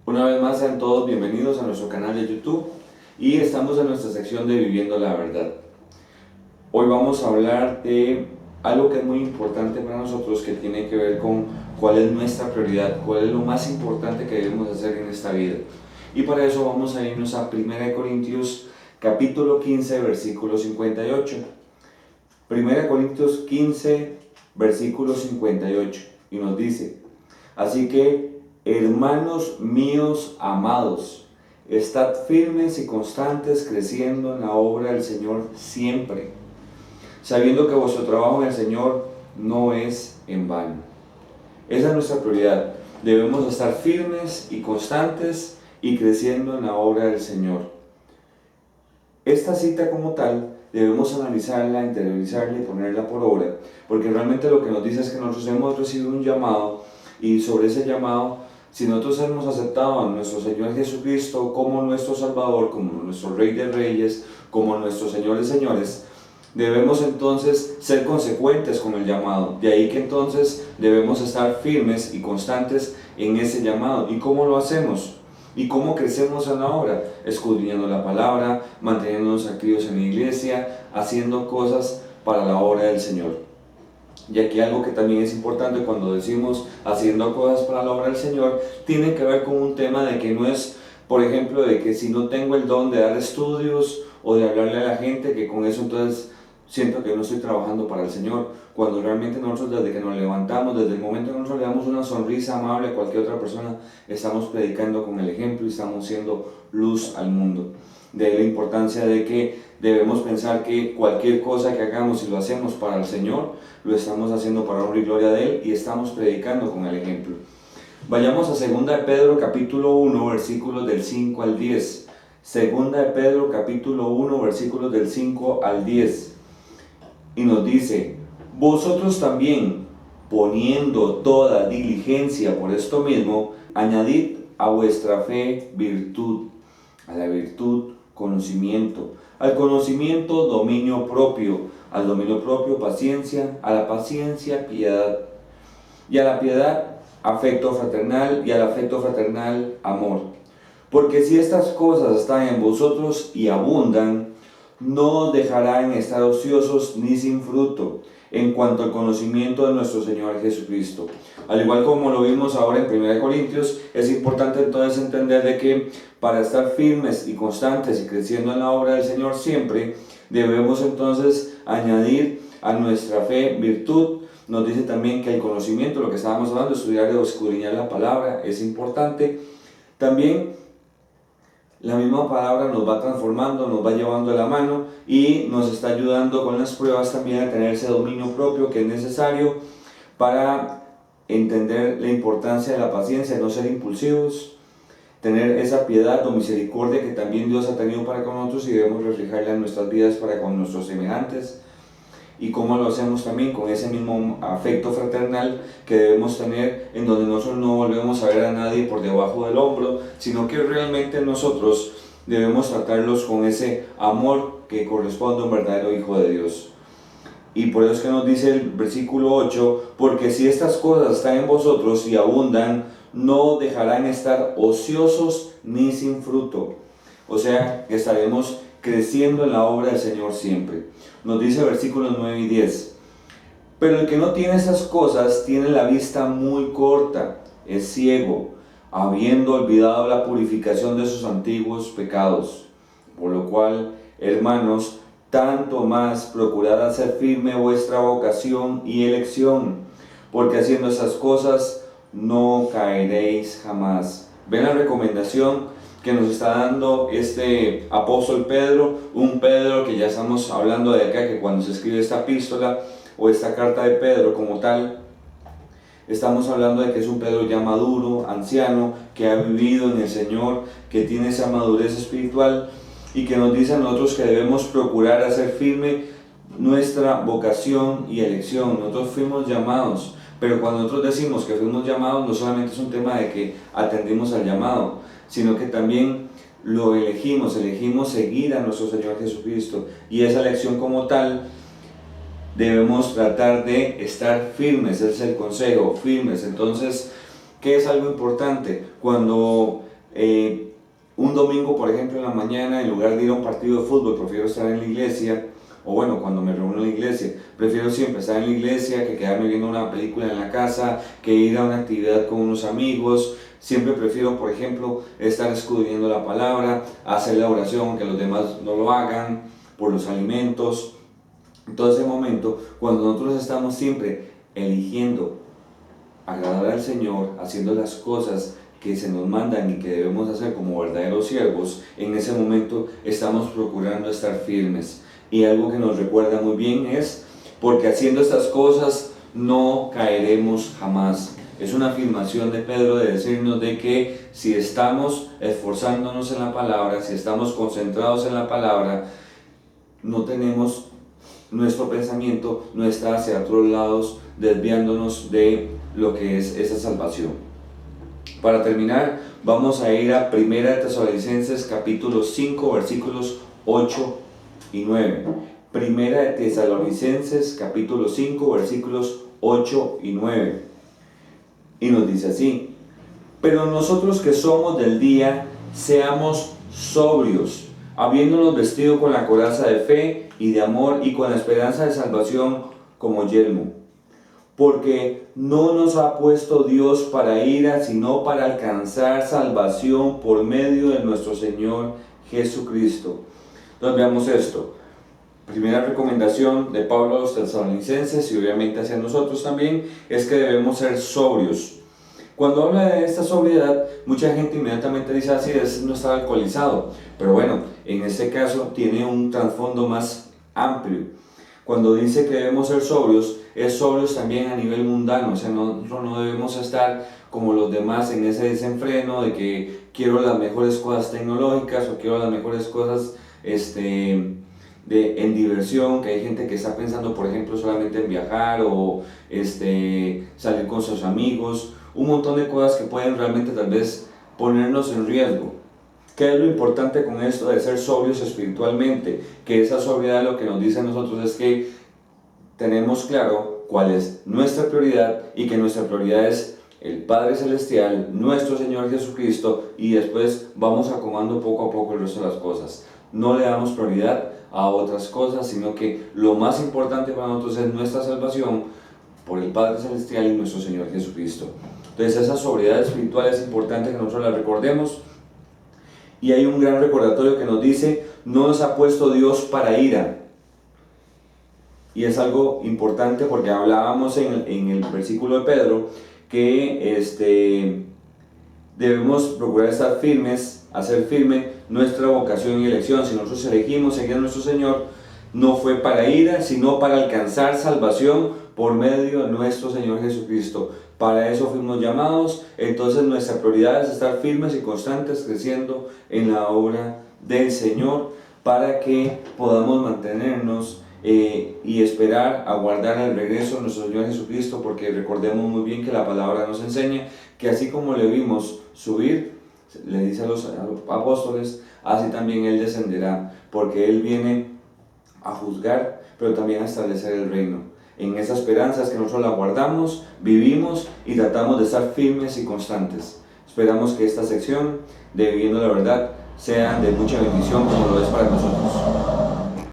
Una vez más, sean todos bienvenidos a nuestro canal de YouTube y estamos en nuestra sección de Viviendo la Verdad. Hoy vamos a hablar de algo que es muy importante para nosotros, que tiene que ver con cuál es nuestra prioridad, cuál es lo más importante que debemos hacer en esta vida. Y para eso vamos a irnos a 1 Corintios capítulo 15, versículo 58. 1 Corintios 15, versículo 58, y nos dice: así que, hermanos míos amados, estad firmes y constantes, creciendo en la obra del Señor siempre, sabiendo que vuestro trabajo en el Señor no es en vano. Esa es nuestra prioridad. Debemos estar firmes y constantes y creciendo en la obra del Señor. Esta cita como tal debemos analizarla, interiorizarla y ponerla por obra, porque realmente lo que nos dice es que nosotros hemos recibido un llamado, y sobre ese llamado, si nosotros hemos aceptado a nuestro Señor Jesucristo como nuestro Salvador, como nuestro Rey de Reyes, como nuestro Señor de Señores, debemos entonces ser consecuentes con el llamado. De ahí que entonces debemos estar firmes y constantes en ese llamado. ¿Y cómo lo hacemos? ¿Y cómo crecemos en la obra? Escudriñando la palabra, manteniéndonos activos en la iglesia, haciendo cosas para la obra del Señor. Y aquí algo que también es importante cuando decimos haciendo cosas para la obra del Señor, tiene que ver con un tema de que no es, por ejemplo, de que si no tengo el don de dar estudios o de hablarle a la gente, que con eso entonces siento que no estoy trabajando para el Señor, cuando realmente nosotros, desde que nos levantamos, desde el momento que nosotros le damos una sonrisa amable a cualquier otra persona, estamos predicando con el ejemplo y estamos siendo luz al mundo. De ahí la importancia de que debemos pensar que cualquier cosa que hagamos, si lo hacemos para el Señor, lo estamos haciendo para honra y gloria de Él, y estamos predicando con el ejemplo. Vayamos a 2 de Pedro capítulo 1, versículos del 5 al 10. 2 de Pedro capítulo 1, versículos del 5 al 10. Y nos dice: vosotros también, poniendo toda diligencia por esto mismo, añadid a vuestra fe virtud, a la virtud conocimiento, al conocimiento dominio propio, al dominio propio paciencia, a la paciencia piedad, y a la piedad afecto fraternal, y al afecto fraternal amor. Porque si estas cosas están en vosotros y abundan, no os dejarán estar ociosos ni sin fruto en cuanto al conocimiento de nuestro Señor Jesucristo. Al igual como lo vimos ahora en 1 Corintios, es importante entonces entender de que para estar firmes y constantes y creciendo en la obra del Señor siempre, debemos entonces añadir a nuestra fe virtud. Nos dice también que el conocimiento, lo que estábamos hablando, estudiar o escudriñar la palabra, es importante. También la misma palabra nos va transformando, nos va llevando de la mano y nos está ayudando con las pruebas también a tener ese dominio propio que es necesario para entender la importancia de la paciencia, no ser impulsivos, tener esa piedad o misericordia que también Dios ha tenido para con nosotros y debemos reflejarla en nuestras vidas para con nuestros semejantes. Y cómo lo hacemos también con ese mismo afecto fraternal que debemos tener, en donde nosotros no volvemos a ver a nadie por debajo del hombro, sino que realmente nosotros debemos tratarlos con ese amor que corresponde a un verdadero hijo de Dios. Y por eso es que nos dice el versículo 8: porque si estas cosas están en vosotros y abundan, no dejarán estar ociosos ni sin fruto. O sea, que estaremos creciendo en la obra del Señor siempre. Nos dice versículos 9 y 10: pero el que no tiene esas cosas tiene la vista muy corta, es ciego, habiendo olvidado la purificación de sus antiguos pecados. Por lo cual, hermanos, tanto más procurad hacer firme vuestra vocación y elección, porque haciendo esas cosas no caeréis jamás. ¿Ven la recomendación que nos está dando este apóstol Pedro? Un Pedro que ya estamos hablando de acá, que cuando se escribe esta epístola o esta carta de Pedro como tal, estamos hablando de que es un Pedro ya maduro, anciano, que ha vivido en el Señor, que tiene esa madurez espiritual, y que nos dice a nosotros que debemos procurar hacer firme nuestra vocación y elección. Nosotros fuimos llamados, pero cuando nosotros decimos que fuimos llamados, no solamente es un tema de que atendimos al llamado, sino que también lo elegimos seguir a nuestro Señor Jesucristo, y esa elección como tal debemos tratar de estar firmes. Ese es el consejo, firmes. Entonces, ¿qué es algo importante? Cuando Un domingo, por ejemplo, en la mañana, en lugar de ir a un partido de fútbol, prefiero estar en la iglesia. O bueno, cuando me reúno en la iglesia, prefiero siempre estar en la iglesia que quedarme viendo una película en la casa, que ir a una actividad con unos amigos. Siempre prefiero, por ejemplo, estar escudriñando la palabra, hacer la oración, aunque los demás no lo hagan, por los alimentos. En todo ese momento, cuando nosotros estamos siempre eligiendo agradar al Señor, haciendo las cosas que se nos mandan y que debemos hacer como verdaderos siervos, en ese momento estamos procurando estar firmes. Y algo que nos recuerda muy bien es, porque haciendo estas cosas no caeremos jamás. Es una afirmación de Pedro de decirnos de que si estamos esforzándonos en la palabra, si estamos concentrados en la palabra, no tenemos nuestro pensamiento, no está hacia otros lados, desviándonos de lo que es esa salvación. Para terminar, vamos a ir a 1 Tesalonicenses capítulo 5, versículos 8 y 9. 1 Tesalonicenses capítulo 5, versículos 8 y 9. Y nos dice así: pero nosotros que somos del día, seamos sobrios, habiéndonos vestido con la coraza de fe y de amor y con la esperanza de salvación como yelmo. Porque no nos ha puesto Dios para ira, sino para alcanzar salvación por medio de nuestro Señor Jesucristo. Entonces veamos esto. Primera recomendación de Pablo a los tesalonicenses y obviamente hacia nosotros también es que debemos ser sobrios. Cuando habla de esta sobriedad, mucha gente inmediatamente dice así, es no estar alcoholizado. Pero bueno, en este caso tiene un trasfondo más amplio. Cuando dice que debemos ser sobrios, es sobrios también a nivel mundano. O sea, no debemos estar como los demás en ese desenfreno de que quiero las mejores cosas tecnológicas o quiero las mejores cosas en diversión, que hay gente que está pensando, por ejemplo, solamente en viajar o salir con sus amigos, un montón de cosas que pueden realmente tal vez ponernos en riesgo. ¿Qué es lo importante con esto de ser sobrios espiritualmente? Que esa sobriedad lo que nos dice a nosotros es que tenemos claro cuál es nuestra prioridad y que nuestra prioridad es el Padre Celestial, nuestro Señor Jesucristo, y después vamos acomodando poco a poco el resto de las cosas. No le damos prioridad a otras cosas, sino que lo más importante para nosotros es nuestra salvación por el Padre Celestial y nuestro Señor Jesucristo. Entonces esa sobriedad espiritual es importante que nosotros la recordemos. Y hay un gran recordatorio que nos dice, no nos ha puesto Dios para ira. Y es algo importante porque hablábamos en el versículo de Pedro que debemos procurar estar firmes, hacer firme nuestra vocación y elección. Si nosotros elegimos seguir a nuestro Señor, no fue para ira, sino para alcanzar salvación por medio de nuestro Señor Jesucristo. Para eso fuimos llamados. Entonces nuestra prioridad es estar firmes y constantes, creciendo en la obra del Señor, para que podamos mantenernos y esperar, aguardar el regreso de nuestro Señor Jesucristo, porque recordemos muy bien que la palabra nos enseña que así como le vimos subir, le dice a los apóstoles, así también Él descenderá, porque Él viene a juzgar, pero también a establecer el reino. En esa esperanza es que nosotros la guardamos, vivimos y tratamos de estar firmes y constantes. Esperamos que esta sección de Viviendo la Verdad sea de mucha bendición como lo es para nosotros.